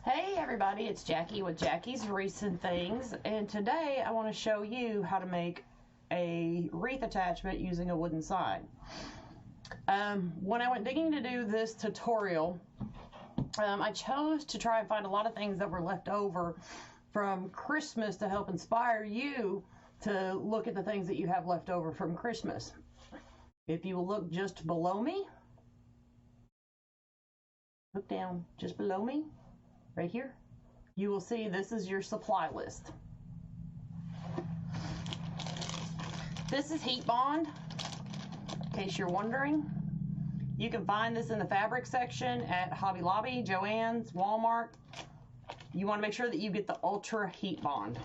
Hey everybody, it's Jackie with Jackie's Wreaths and Things, and today I want to show you how to make a wreath attachment using a wooden sign. When I went digging to do this tutorial, I chose to try and find a lot of things that were left over from Christmas to help inspire you to look at the things that you have left over from Christmas. If you will look just below me, look down just below me, right here, you will see this is your supply list. This is heat bond, in case you're wondering. You can find this in the fabric section at Hobby Lobby, Joann's, Walmart. You want to make sure that you get the ultra heat bond.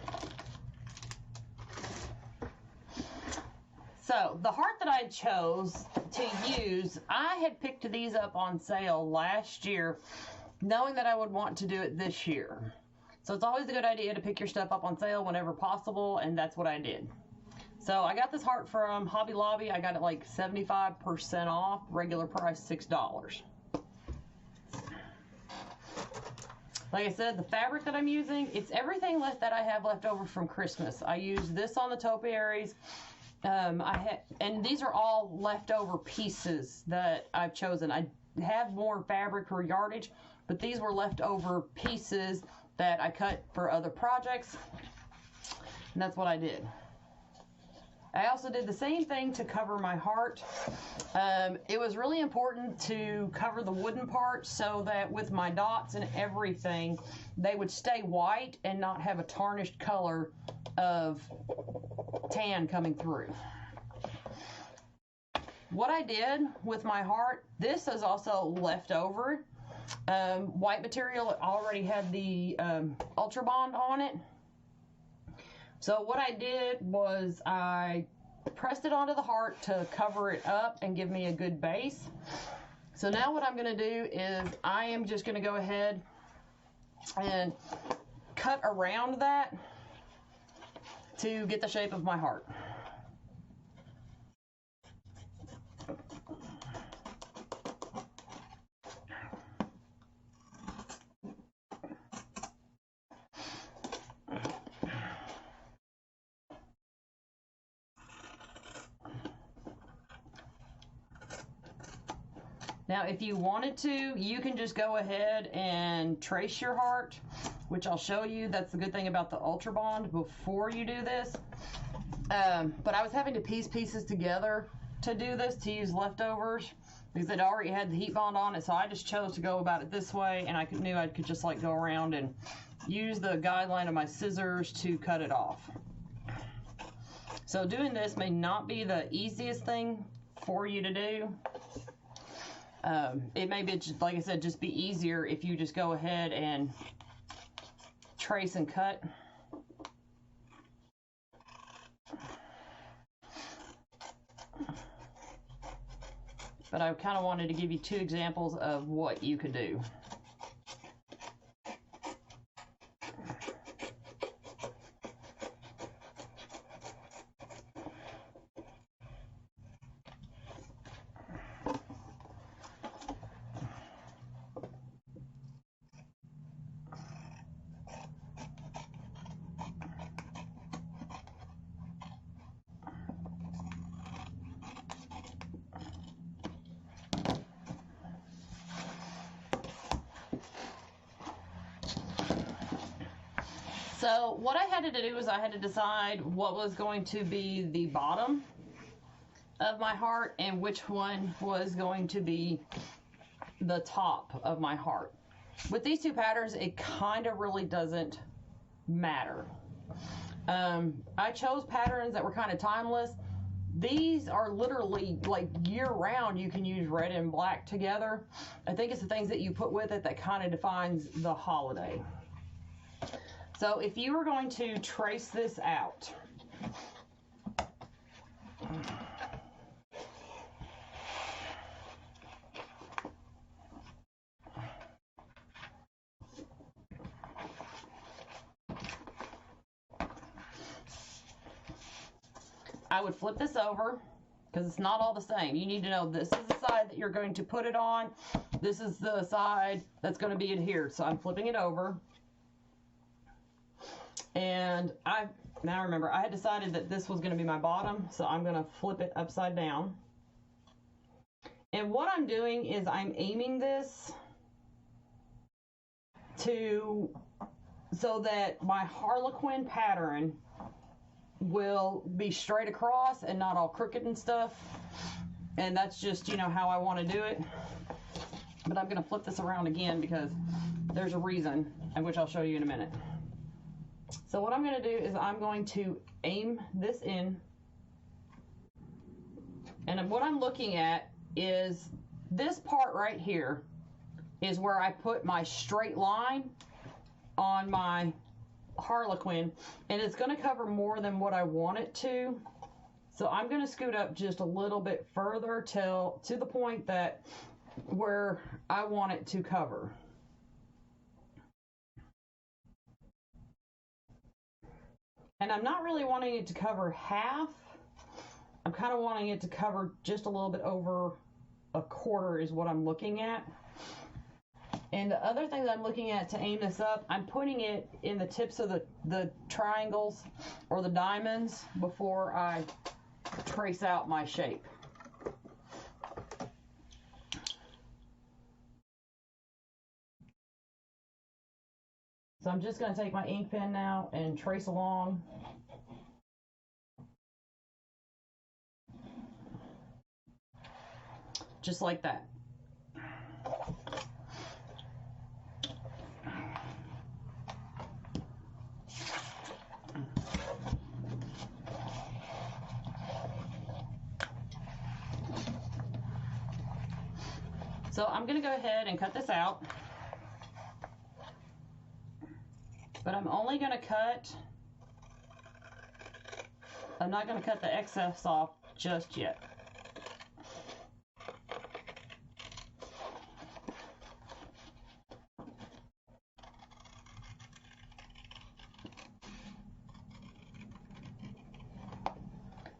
So the heart that I chose to use, I had picked these up on sale last year, knowing that I would want to do it this year. So it's always a good idea to pick your stuff up on sale whenever possible, and that's what I did. So I got this heart from Hobby Lobby. I got it like 75% off, regular price $6. Like I said, the fabric that I'm using, it's everything that I have left over from Christmas. I used this on the topiaries. And these are all leftover pieces that I've chosen. I have more fabric for yardage, but these were leftover pieces that I cut for other projects, and that's what I did. I also did the same thing to cover my heart. It was really important to cover the wooden part so that with my dots and everything, they would stay white and not have a tarnished color of tan coming through. What I did with my heart, this is also left over. White material already had the Ultra Bond on it. So what I did was I pressed it onto the heart to cover it up and give me a good base. So now what I'm going to do is I am just going to go ahead and cut around that to get the shape of my heart. Now, if you wanted to, you can just go ahead and trace your heart, which I'll show you. That's the good thing about the Ultra Bond before you do this. But I was having to piece pieces together to do this, to use leftovers, because it already had the heat bond on it. So I just chose to go about it this way, and I knew I could just like go around and use the guideline of my scissors to cut it off. So doing this may not be the easiest thing for you to do. It may be, just, like I said, just be easier if you just go ahead and trace and cut. But I kind of wanted to give you two examples of what you could do. So what I had to do is I had to decide what was going to be the bottom of my heart and which one was going to be the top of my heart. With these two patterns, it kind of really doesn't matter. I chose patterns that were kind of timeless. These are literally like year-round. You can use red and black together. I think it's the things that you put with it that kind of defines the holiday. So if you were going to trace this out, I would flip this over because it's not all the same. You need to know this is the side that you're going to put it on. This is the side that's going to be adhered. So I'm flipping it over. And now remember, I had decided that this was going to be my bottom, so I'm going to flip it upside down. And what I'm doing is I'm aiming this so that my harlequin pattern will be straight across and not all crooked and stuff. And that's just, you know, how I want to do it. But I'm going to flip this around again because there's a reason, and which I'll show you in a minute. So what I'm going to do is I'm going to aim this in. And what I'm looking at is this part right here is where I put my straight line on my harlequin, and it's going to cover more than what I want it to. So I'm going to scoot up just a little bit further to the point that where I want it to cover. And I'm not really wanting it to cover half. I'm kind of wanting it to cover just a little bit over a quarter is what I'm looking at. And the other thing that I'm looking at to aim this up, I'm putting it in the tips of the triangles or the diamonds before I trace out my shape. So I'm just going to take my ink pen now and trace along. Just like that. So I'm going to go ahead and cut this out. But I'm only going to I'm not going to cut the excess off just yet.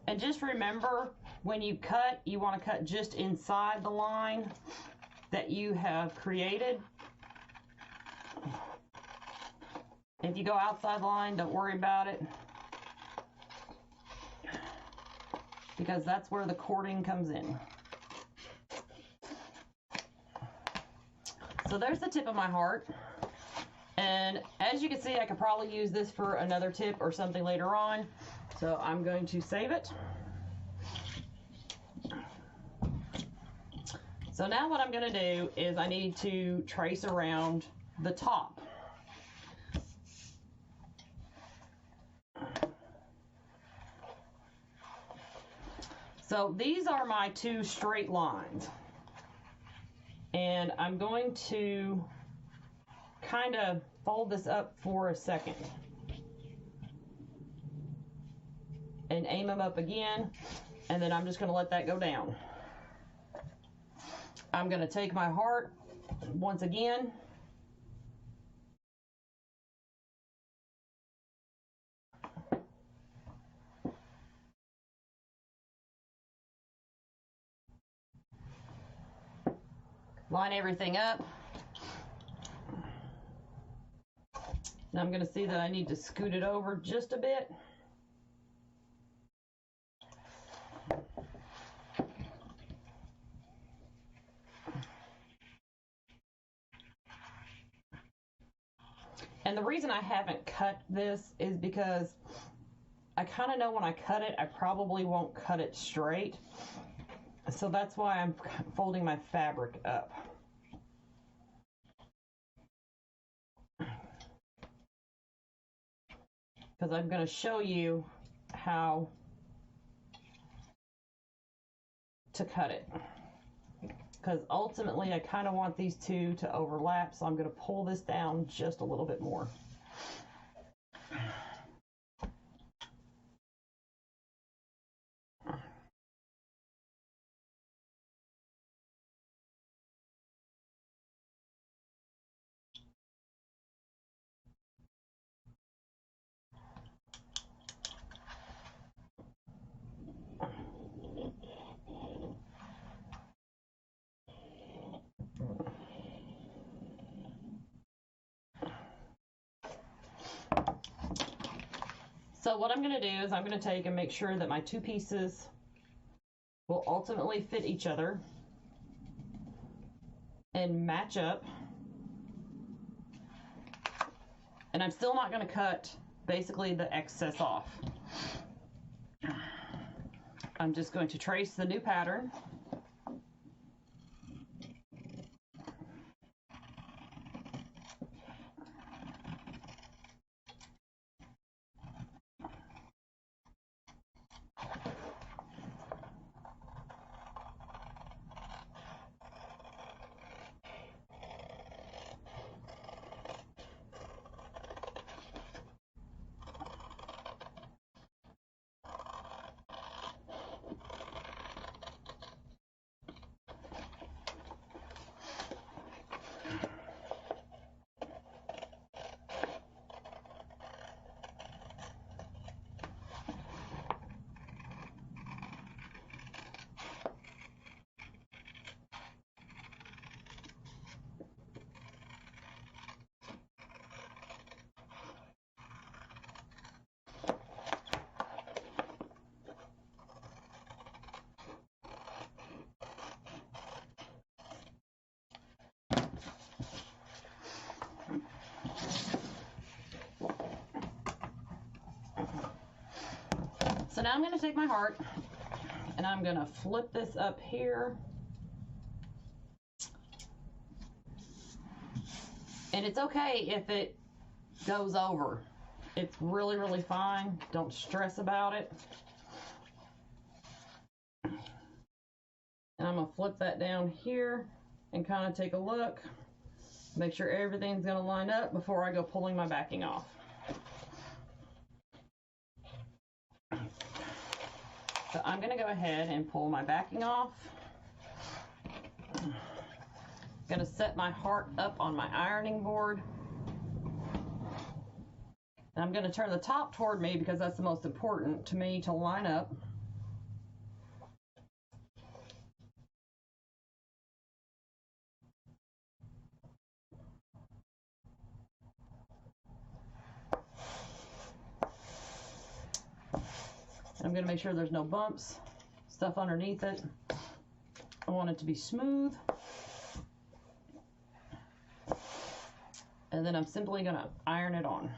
And just remember, when you cut, you want to cut just inside the line that you have created. If you go outside the line, don't worry about it, because that's where the cording comes in. So there's the tip of my heart. And as you can see, I could probably use this for another tip or something later on. So I'm going to save it. So now what I'm going to do is I need to trace around the top. So these are my two straight lines. And I'm going to kind of fold this up for a second and aim them up again, and then I'm just going to let that go down. I'm going to take my heart once again, line everything up. Now I'm going to see that I need to scoot it over just a bit. And the reason I haven't cut this is because I kind of know when I cut it, I probably won't cut it straight. So that's why I'm folding my fabric up. Because I'm going to show you how to cut it. Because ultimately I kind of want these two to overlap, so I'm going to pull this down just a little bit more. So what I'm going to do is I'm going to take and make sure that my two pieces will ultimately fit each other and match up. And I'm still not going to cut basically the excess off. I'm just going to trace the new pattern. So now I'm going to take my heart and I'm going to flip this up here. And it's okay if it goes over. It's really, really fine. Don't stress about it. And I'm going to flip that down here and kind of take a look. Make sure everything's going to line up before I go pulling my backing off. So I'm going to go ahead and pull my backing off. I'm going to set my heart up on my ironing board. And I'm going to turn the top toward me because that's the most important to me to line up. I'm going to make sure there's no bumps, stuff underneath it. I want it to be smooth. And then I'm simply going to iron it on.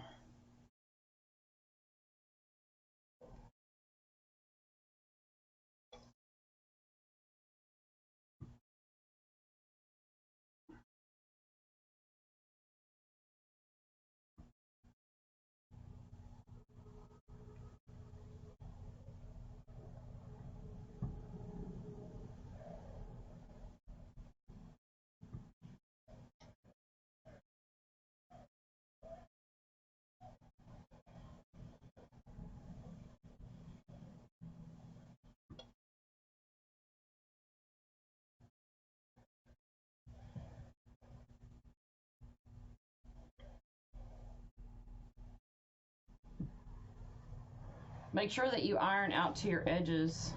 Make sure that you iron out to your edges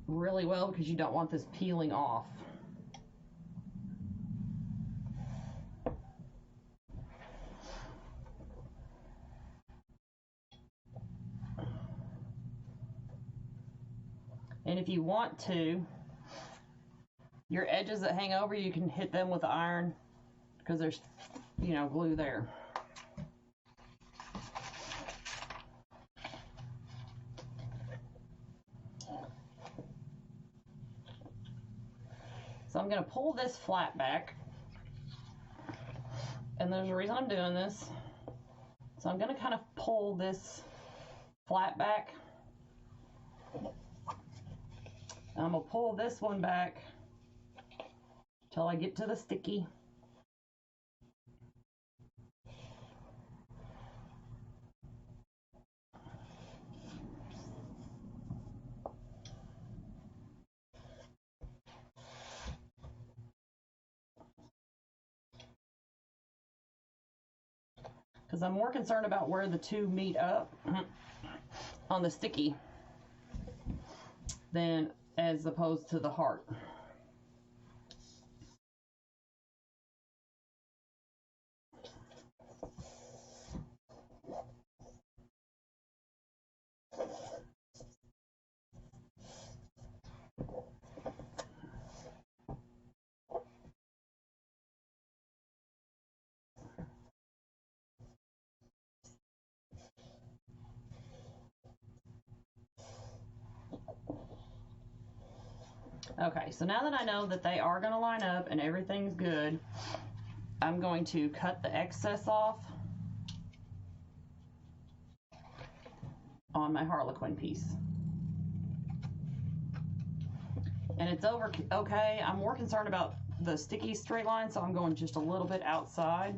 really well because you don't want this peeling off. And if you want to, your edges that hang over, you can hit them with the iron because there's, glue there. So I'm going to pull this flat back, and there's a reason I'm doing this. So I'm going to kind of pull this flat back. I'm going to pull this one back till I get to the sticky. Because I'm more concerned about where the two meet up on the sticky than as opposed to the heart. Okay, so now that I know that they are going to line up and everything's good, I'm going to cut the excess off on my Harlequin piece. And it's okay. I'm more concerned about the sticky straight line, so I'm going just a little bit outside.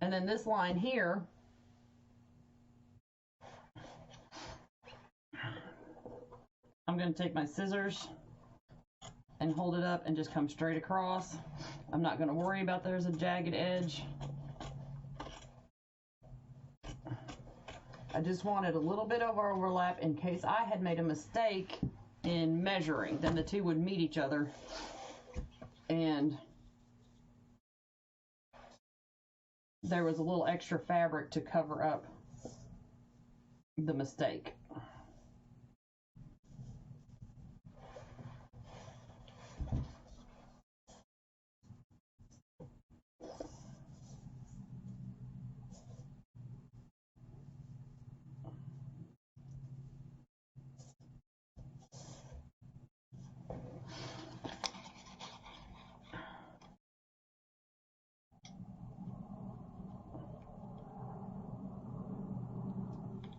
And then this line here, I'm going to take my scissors and hold it up and just come straight across. I'm not going to worry about there's a jagged edge. I just wanted a little bit of overlap in case I had made a mistake in measuring. Then the two would meet each other and there was a little extra fabric to cover up the mistake.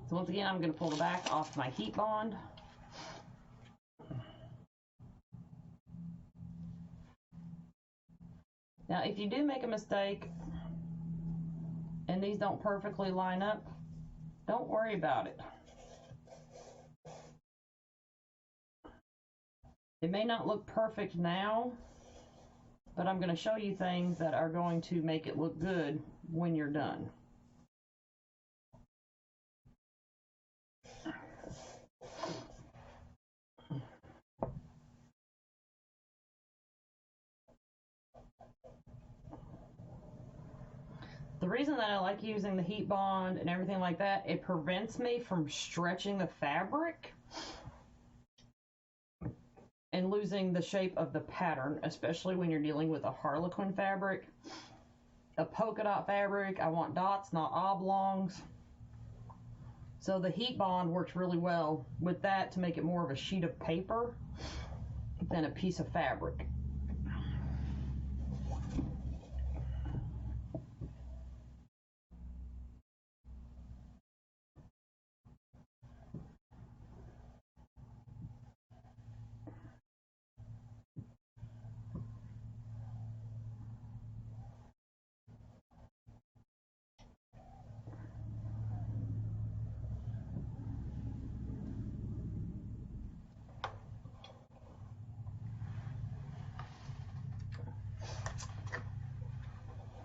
So once again, I'm going to pull the back off my heat bond. Now, if you do make a mistake and these don't perfectly line up, don't worry about it. It may not look perfect now, but I'm going to show you things that are going to make it look good when you're done. The reason that I like using the heat bond and everything like that, it prevents me from stretching the fabric and losing the shape of the pattern, especially when you're dealing with a Harlequin fabric. A polka dot fabric, I want dots, not oblongs. So the heat bond works really well with that to make it more of a sheet of paper than a piece of fabric.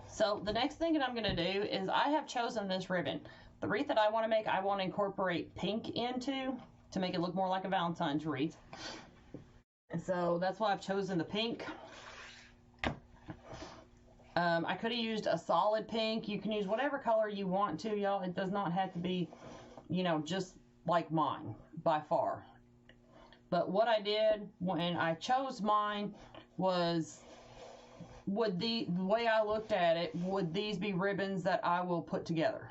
So the next thing that I'm going to do is I have chosen this ribbon. The wreath that I want to make, I want to incorporate pink into to make it look more like a Valentine's wreath. And so that's why I've chosen the pink. I could have used a solid pink. You can use whatever color you want to, y'all. It does not have to be, you know, just like mine by far. But what I did when I chose mine was, the way I looked at it, would these be ribbons that I will put together?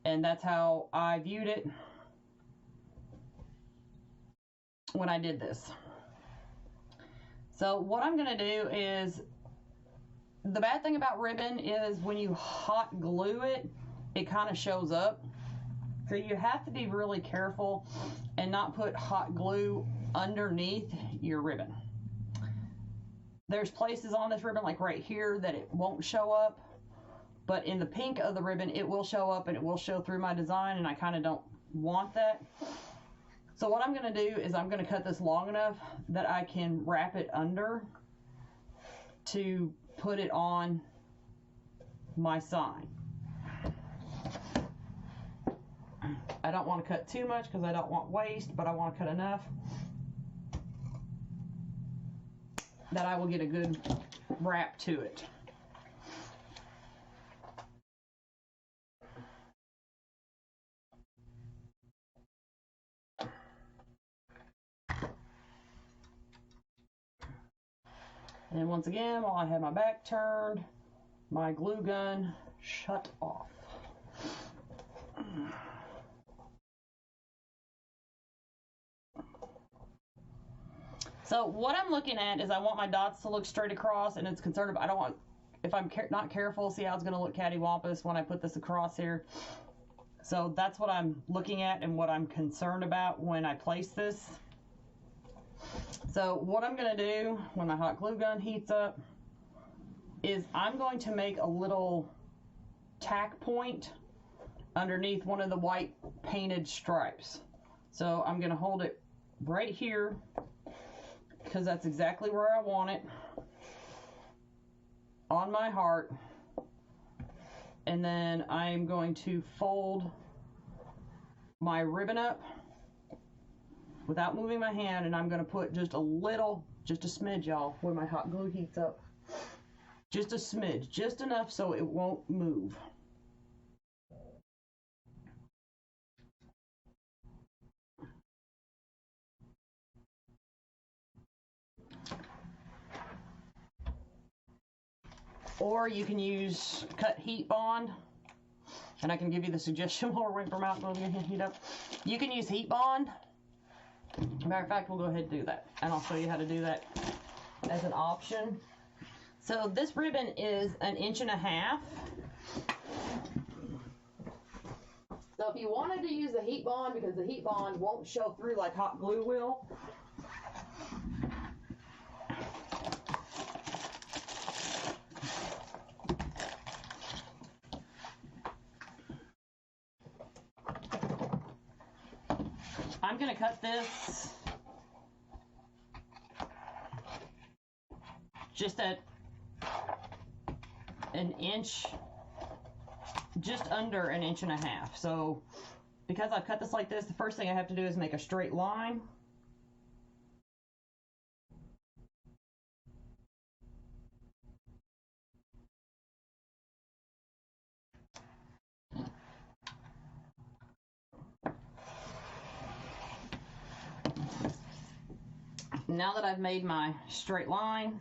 And that's how I viewed it when I did this. So what I'm going to do is, the bad thing about ribbon is when you hot glue it, it kind of shows up. So you have to be really careful and not put hot glue underneath your ribbon. There's places on this ribbon, like right here, that it won't show up, but in the pink of the ribbon, it will show up and it will show through my design, and I kind of don't want that. So what I'm going to do is I'm going to cut this long enough that I can wrap it under to put it on my sign. I don't want to cut too much because I don't want waste, but I want to cut enough that I will get a good wrap to it. And once again, while I have my back turned, my glue gun shut off. So what I'm looking at is I want my dots to look straight across, and it's concerned about, I don't want, if I'm not careful, see how it's going to look cattywampus when I put this across here. So that's what I'm looking at and what I'm concerned about when I place this. So what I'm going to do when my hot glue gun heats up is I'm going to make a little tack point underneath one of the white painted stripes. So I'm going to hold it right here because that's exactly where I want it on my heart. And then I'm going to fold my ribbon up without moving my hand, and I'm going to put just a little, just a smidge, y'all, where my hot glue heats up. Just a smidge, just enough so it won't move. Or you can use cut heat bond, and I can give you the suggestion while we're waiting for my hot glue to heat up. You can use heat bond. Matter of fact, we'll go ahead and do that, and I'll show you how to do that as an option. So this ribbon is 1.5 inches. So if you wanted to use the heat bond, because the heat bond won't show through like hot glue will, I'm going to cut this just at 1 inch, just under 1.5 inches. So because I've cut this like this, the first thing I have to do is make a straight line. Now that I've made my straight line,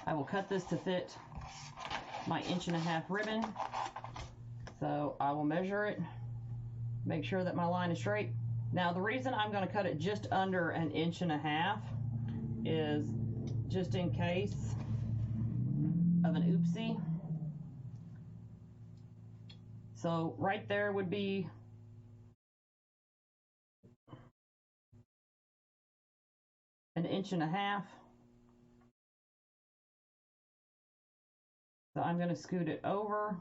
I will cut this to fit my 1.5 inch ribbon. So I will measure it, make sure that my line is straight. Now the reason I'm going to cut it just under 1.5 inches is just in case of an oopsie. So right there would be an 1.5 inches. So I'm going to scoot it over.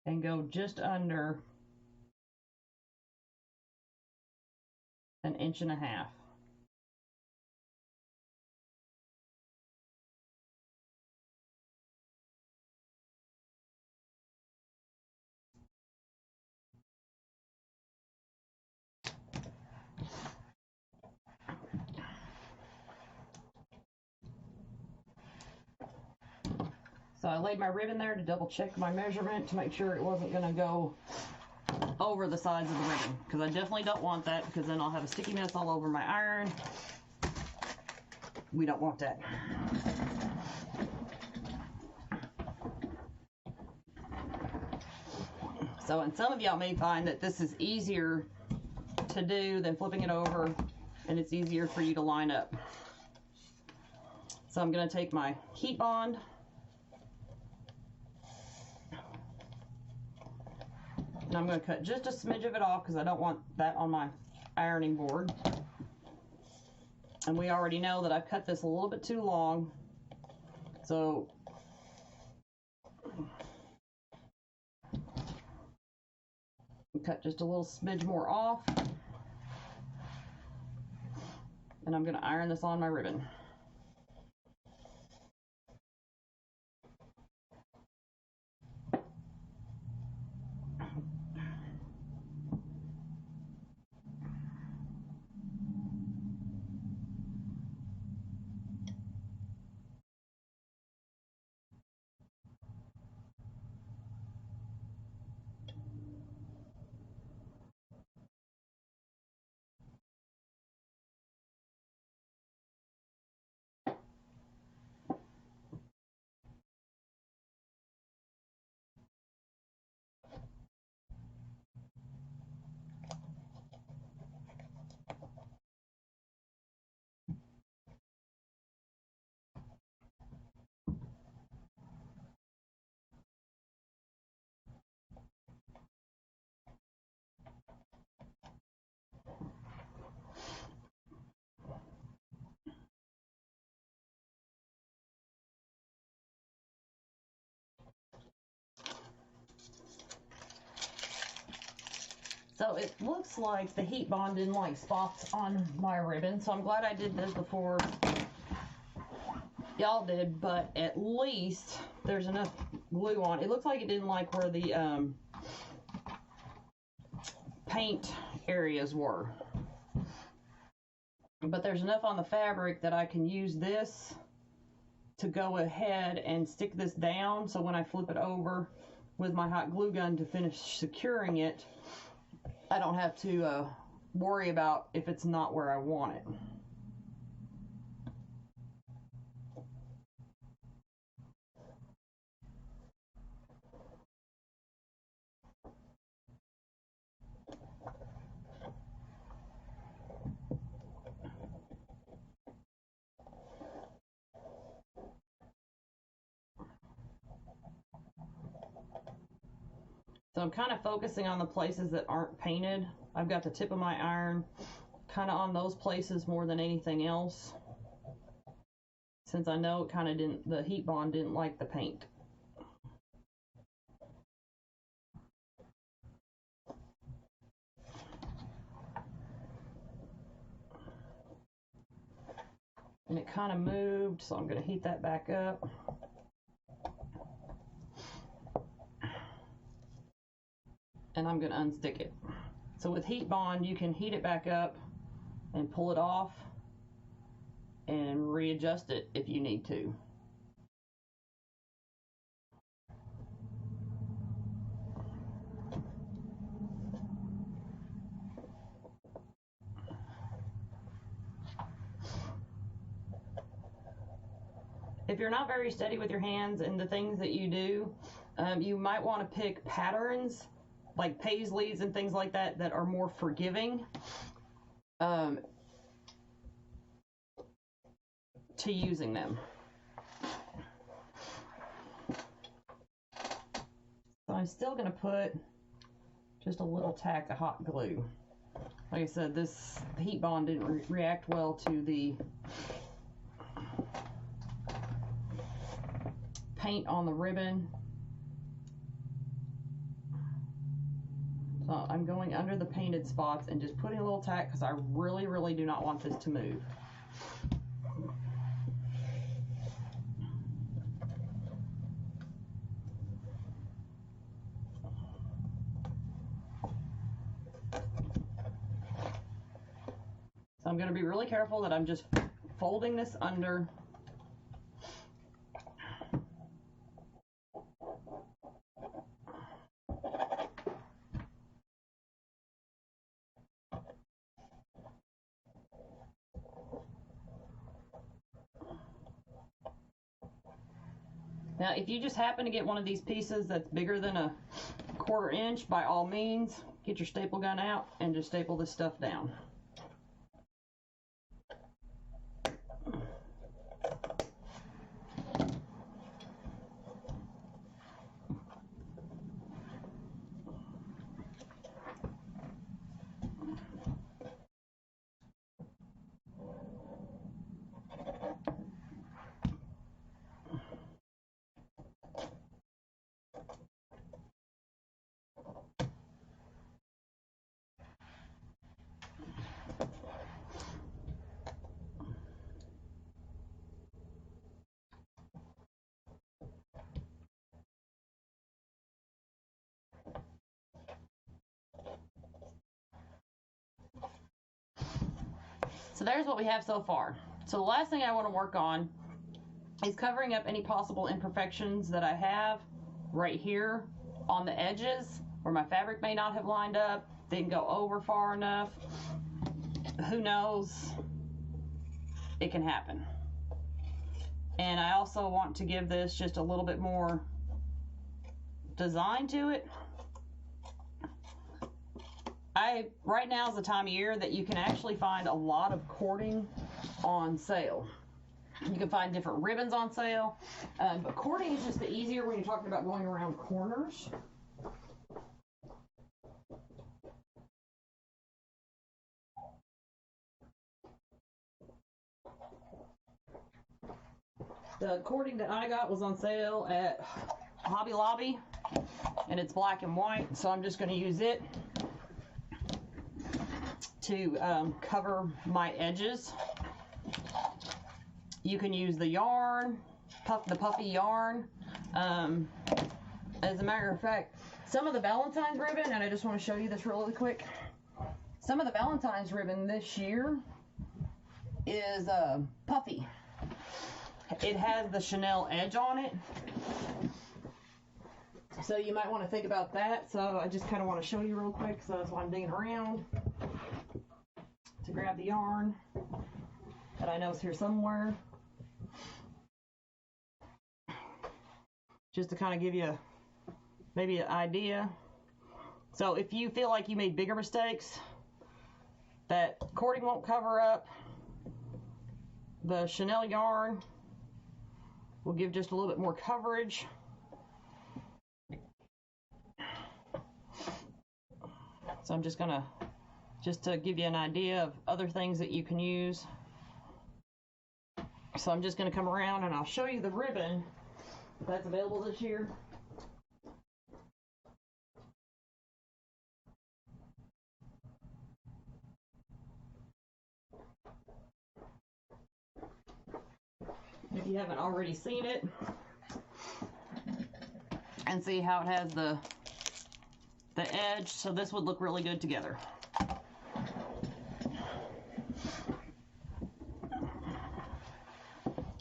And go just under 1.5 inches. So I laid my ribbon there to double check my measurement to make sure it wasn't going to go over the sides of the ribbon, because I definitely don't want that, because then I'll have a sticky mess all over my iron. We don't want that. So, and some of y'all may find that this is easier to do than flipping it over, and it's easier for you to line up. So I'm going to take my heat bond, and I'm going to cut just a smidge of it off because I don't want that on my ironing board. And we already know that I've cut this a little bit too long, so cut just a little smidge more off, and I'm going to iron this on my ribbon. So it looks like the heat bond didn't like spots on my ribbon, so I'm glad I did this before y'all did, but at least there's enough glue on. It looks like it didn't like where the paint areas were. But there's enough on the fabric that I can use this to go ahead and stick this down, so when I flip it over with my hot glue gun to finish securing it, I don't have to worry about if it's not where I want it. So I'm kind of focusing on the places that aren't painted. I've got the tip of my iron kind of on those places more than anything else, since I know it kind of didn't, the heat bond didn't like the paint. And it kind of moved, so I'm going to heat that back up. And I'm going to unstick it. So with heat bond, you can heat it back up and pull it off and readjust it if you need to. If you're not very steady with your hands and the things that you do, you might want to pick patterns like paisleys and things like that that are more forgiving to using them. So I'm still going to put just a little tack of hot glue. Like I said, the heat bond didn't react well to the paint on the ribbon. So I'm going under the painted spots and just putting a little tack because I really, really do not want this to move. So I'm going to be really careful that I'm just folding this under. Now, if you just happen to get one of these pieces that's bigger than a 1/4 inch, by all means, get your staple gun out and just staple this stuff down. So there's what we have so far. So the last thing I want to work on is covering up any possible imperfections that I have right here on the edges where my fabric may not have lined up, didn't go over far enough. Who knows? It can happen. And I also want to give this just a little bit more design to it. Right now is the time of year that you can actually find a lot of cording on sale. You can find different ribbons on sale, but cording is just the easier when you're talking about going around corners. The cording that I got was on sale at Hobby Lobby, and it's black and white, so I'm just going to use it. to cover my edges. You can use the yarn, the puffy yarn. As a matter of fact, some of the Valentine's ribbon, and I just want to show you this really quick. Some of the Valentine's ribbon this year is puffy. It has the Chanel edge on it. So you might want to think about that. So I just kind of want to show you real quick. So that's why I'm digging around to grab the yarn that I know is here somewhere. Just to kind of give you maybe an idea. So if you feel like you made bigger mistakes that cording won't cover up, the Chanel yarn will give just a little bit more coverage. So I'm just gonna, just to give you an idea of other things that you can use. So I'm just gonna come around and I'll show you the ribbon that's available this year. If you haven't already seen it, and see how it has the edge, so this would look really good together.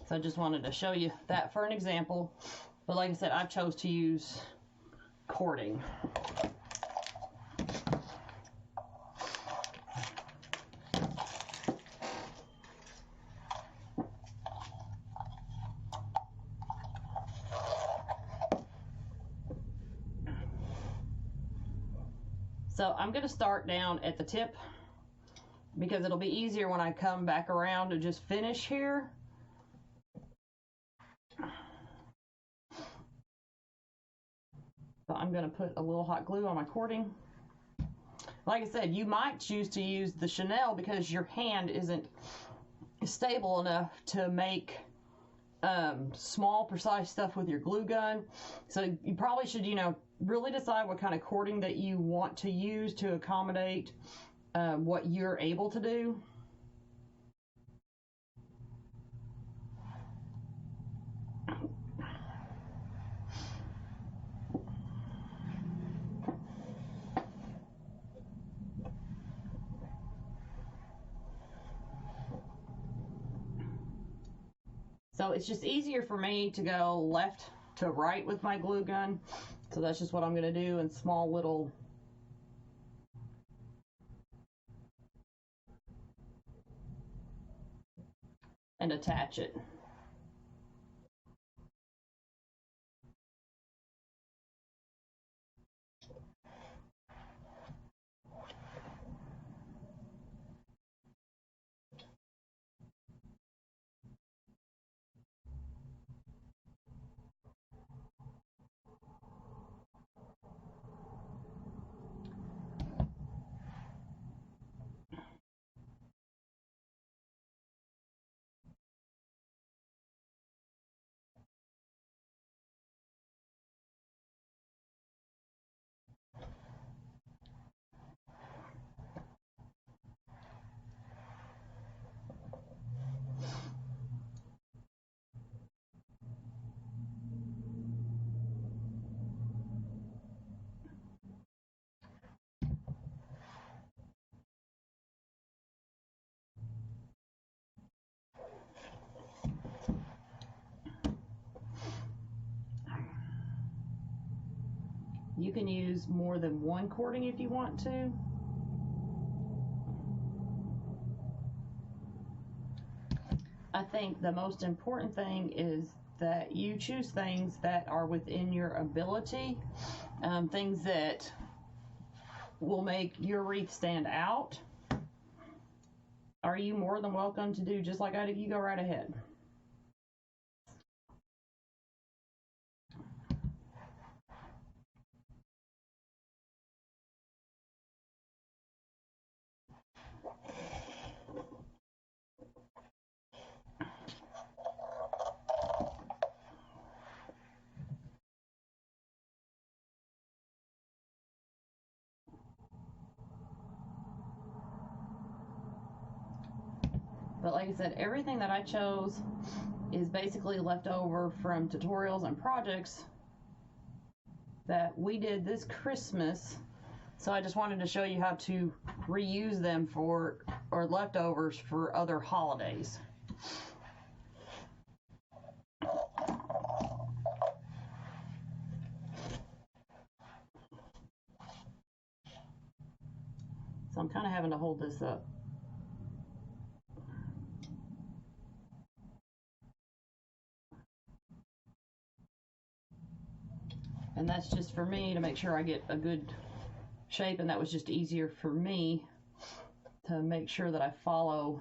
So I just wanted to show you that for an example, but like I said, I chose to use cording. So I'm going to start down at the tip because it'll be easier when I come back around to just finish here. So I'm going to put a little hot glue on my cording. Like I said, you might choose to use the Chanel because your hand isn't stable enough to make small, precise stuff with your glue gun. So you probably should, you know, really decide what kind of cording that you want to use to accommodate what you're able to do. So it's just easier for me to go left to right with my glue gun. So that's just what I'm going to do in small little and attach it. You can use more than one cording if you want to. I think the most important thing is that you choose things that are within your ability, things that will make your wreath stand out. Are you more than welcome to do just like I did? You go right ahead. But like I said, everything that I chose is basically left over from tutorials and projects that we did this Christmas. So I just wanted to show you how to reuse them for, or leftovers for other holidays. So I'm kind of having to hold this up. And that's just for me to make sure I get a good shape, and that was just easier for me to make sure that I follow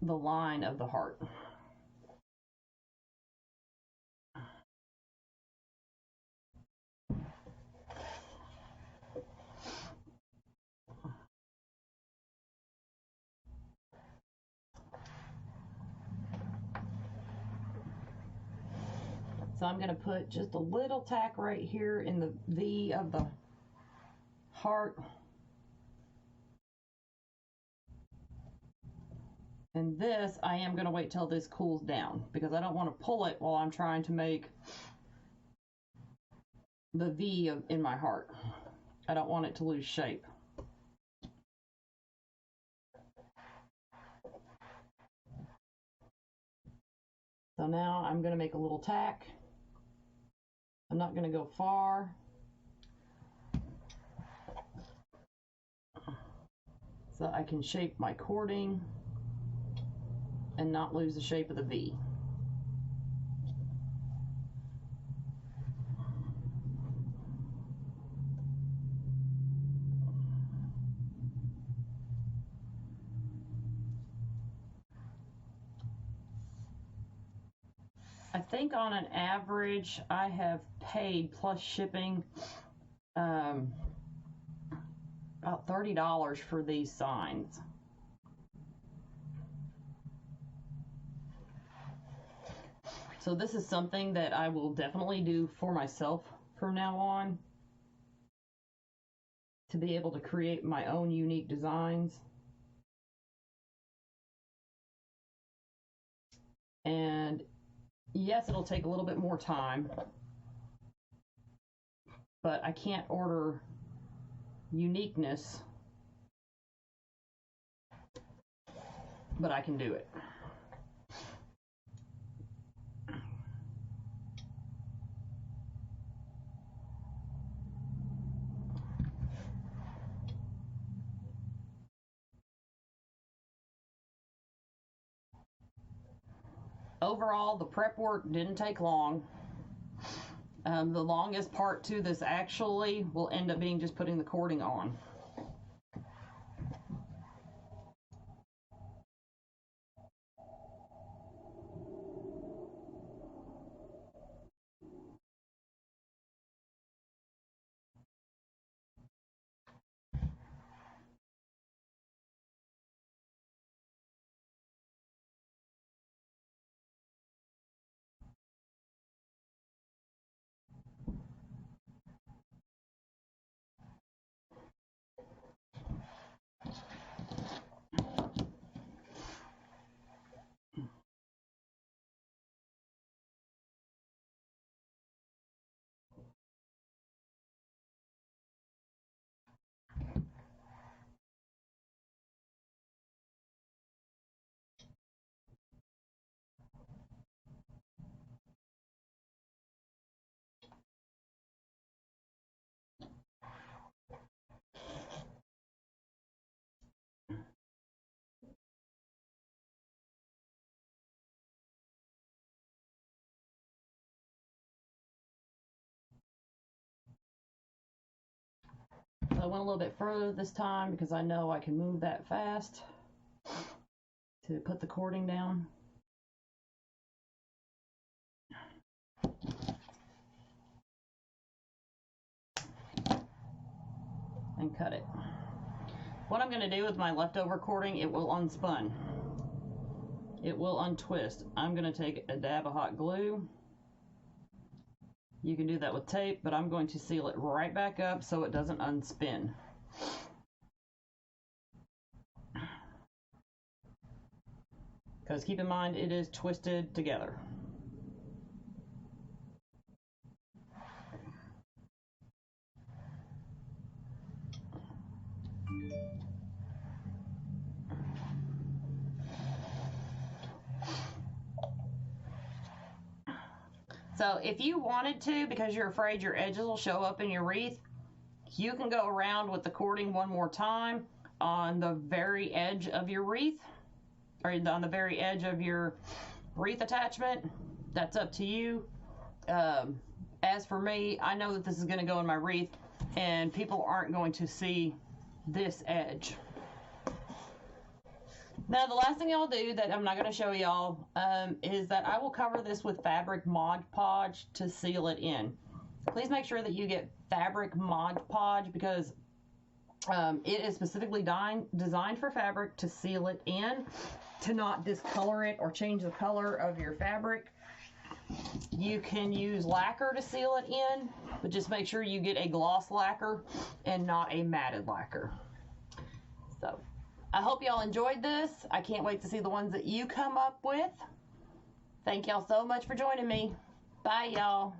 the line of the heart. So I'm going to put just a little tack right here in the V of the heart. And this, I am going to wait till this cools down because I don't want to pull it while I'm trying to make the V in my heart. I don't want it to lose shape. So now I'm going to make a little tack. I'm not going to go far. So I can shape my cording and not lose the shape of the V. I think on an average, I have paid plus shipping about $30 for these signs. So this is something that I will definitely do for myself from now on, to be able to create my own unique designs. And yes, it'll take a little bit more time, but I can't order uniqueness, but I can do it. Overall, the prep work didn't take long. The longest part to this actually will end up being just putting the cording on. So I went a little bit further this time because I know I can move that fast to put the cording down. And cut it. What I'm going to do with my leftover cording, it will unspun. It will untwist. I'm going to take a dab of hot glue. You can do that with tape, but I'm going to seal it right back up so it doesn't unspin. because keep in mind it is twisted together. So if you wanted to, because you're afraid your edges will show up in your wreath, you can go around with the cording one more time on the very edge of your wreath, or on the very edge of your wreath attachment. That's up to you. As for me, I know that this is going to go in my wreath, and people aren't going to see this edge. Now, the last thing I'll do that I'm not going to show y'all is that I will cover this with fabric Mod Podge to seal it in. Please make sure that you get fabric Mod Podge, because it is specifically designed for fabric to seal it in, to not discolor it or change the color of your fabric. You can use lacquer to seal it in, but just make sure you get a gloss lacquer and not a matted lacquer. So I hope y'all enjoyed this. I can't wait to see the ones that you come up with. Thank y'all so much for joining me. Bye, y'all.